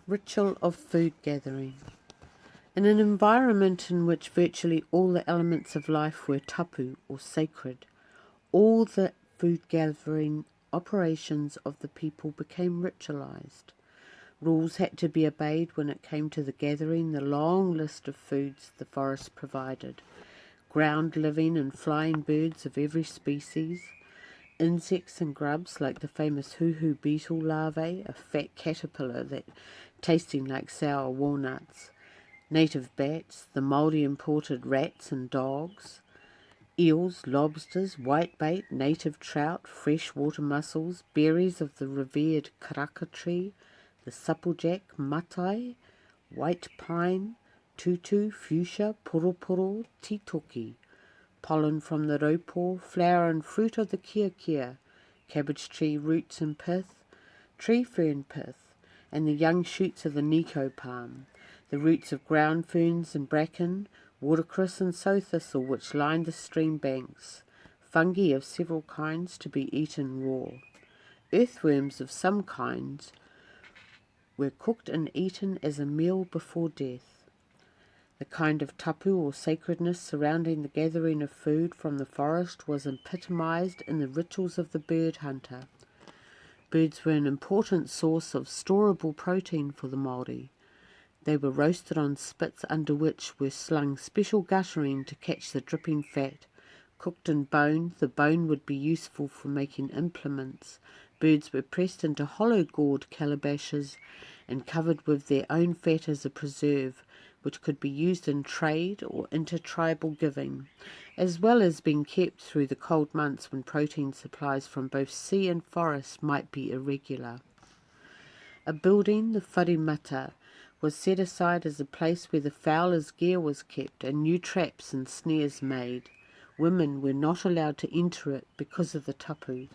Ritual of food gathering. In an environment in which virtually all the elements of life were tapu or sacred, all the food gathering operations of the people became ritualized. Rules had to be obeyed when it came to the gathering the long list of foods the forest provided. Ground living and flying birds of every species, insects and grubs like the famous hoo-hoo beetle larvae, a fat caterpillar that tasting like sour walnuts, native bats, the Maori imported rats and dogs, eels, lobsters, whitebait, native trout, freshwater mussels, berries of the revered karaka tree, the supplejack, matai, white pine, tutu, fuchsia, poroporo, titoki, pollen from the raupo, flower and fruit of the kia, cabbage tree roots and pith, tree fern pith, and the young shoots of the Nico palm, the roots of ground ferns and bracken, watercress and sow thistle which lined the stream banks, fungi of several kinds to be eaten raw. Earthworms of some kinds were cooked and eaten as a meal before death. The kind of tapu or sacredness surrounding the gathering of food from the forest was epitomized in the rituals of the bird hunter. Birds were an important source of storable protein for the Maori. They were roasted on spits under which were slung special guttering to catch the dripping fat. Cooked and boned, the bone would be useful for making implements. Birds were pressed into hollow gourd calabashes and covered with their own fat as a preserve, which could be used in trade or intertribal giving, as well as being kept through the cold months when protein supplies from both sea and forest might be irregular. A building, the wharimata, was set aside as a place where the fowler's gear was kept and new traps and snares made. Women were not allowed to enter it because of the tapu.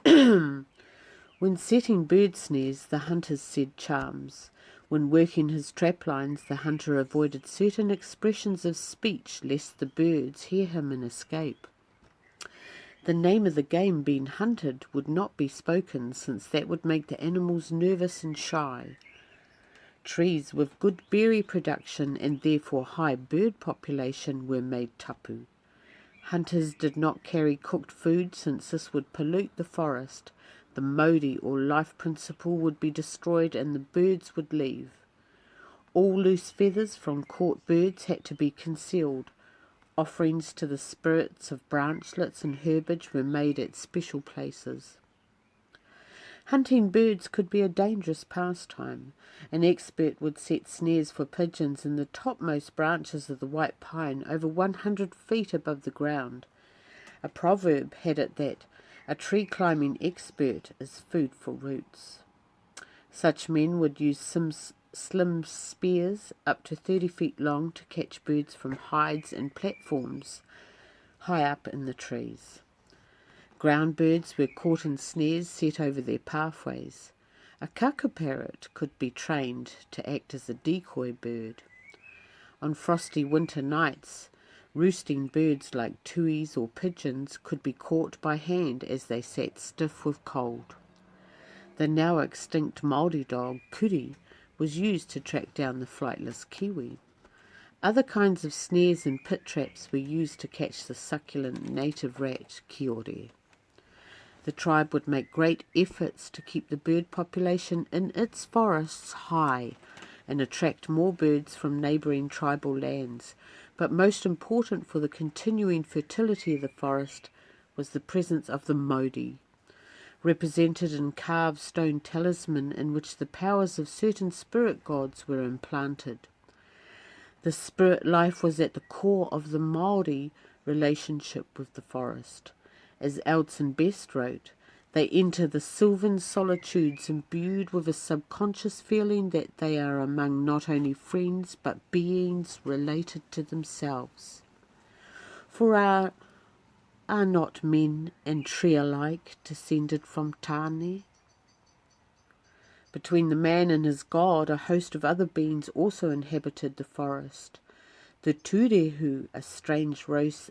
When setting bird snares, the hunters said charms. When working his trap lines, the hunter avoided certain expressions of speech lest the birds hear him and escape. The name of the game being hunted would not be spoken, since that would make the animals nervous and shy. Trees with good berry production and therefore high bird population were made tapu. Hunters did not carry cooked food, since this would pollute the forest. The modi or life principle would be destroyed and the birds would leave. All loose feathers from caught birds had to be concealed. Offerings to the spirits of branchlets and herbage were made at special places. Hunting birds could be a dangerous pastime. An expert would set snares for pigeons in the topmost branches of the white pine over 100 feet above the ground. A proverb had it that a tree-climbing expert is food for roots. Such men would use slim spears up to 30 feet long to catch birds from hides and platforms high up in the trees. Ground birds were caught in snares set over their pathways. A kaka parrot could be trained to act as a decoy bird. On frosty winter nights, roosting birds like tuis or pigeons could be caught by hand as they sat stiff with cold. The now extinct Maori dog, kuri, was used to track down the flightless kiwi. Other kinds of snares and pit traps were used to catch the succulent native rat, kiore. The tribe would make great efforts to keep the bird population in its forests high and attract more birds from neighbouring tribal lands, but most important for the continuing fertility of the forest was the presence of the modi, represented in carved stone talisman in which the powers of certain spirit gods were implanted. The spirit life was at the core of the Maori relationship with the forest. As Eldson Best wrote, they enter the sylvan solitudes imbued with a subconscious feeling that they are among not only friends but beings related to themselves. For are not men and tree alike descended from Tāne? Between the man and his god, a host of other beings also inhabited the forest. The Turehu, a strange race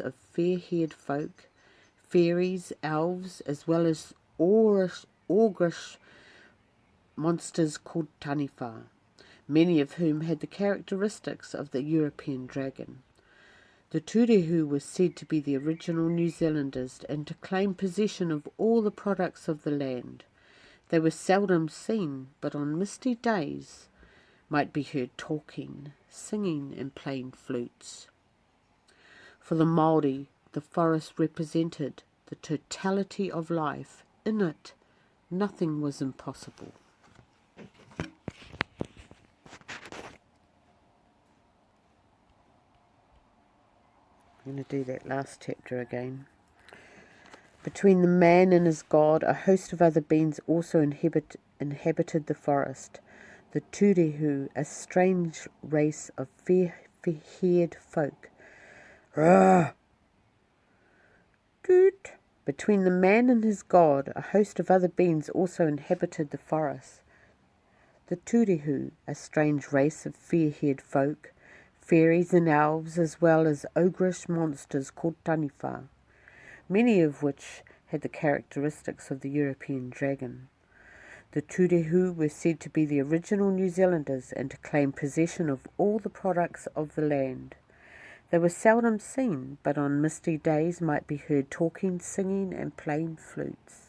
of fair-haired folk, fairies, elves, as well as ogrish monsters called taniwha, many of whom had the characteristics of the European dragon. The Tūrehu were said to be the original New Zealanders and to claim possession of all the products of the land. They were seldom seen, but on misty days might be heard talking, singing and playing flutes. For the Maori, the forest represented the totality of life. In it, nothing was impossible. I'm going to do that last chapter again. Between the man and his god, a host of other beings also inhabited the forest. The Tūrehu, a strange race of fair-haired folk. Rah! Toot! Between the man and his god, a host of other beings also inhabited the forest. The Tūrehu, a strange race of fair-haired folk, fairies and elves, as well as ogrish monsters called taniwha, many of which had the characteristics of the European dragon. The Tūrehu were said to be the original New Zealanders and to claim possession of all the products of the land. They were seldom seen, but on misty days might be heard talking, singing and playing flutes.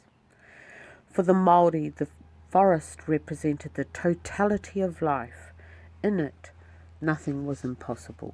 For the Maori, the forest represented the totality of life. In it, nothing was impossible.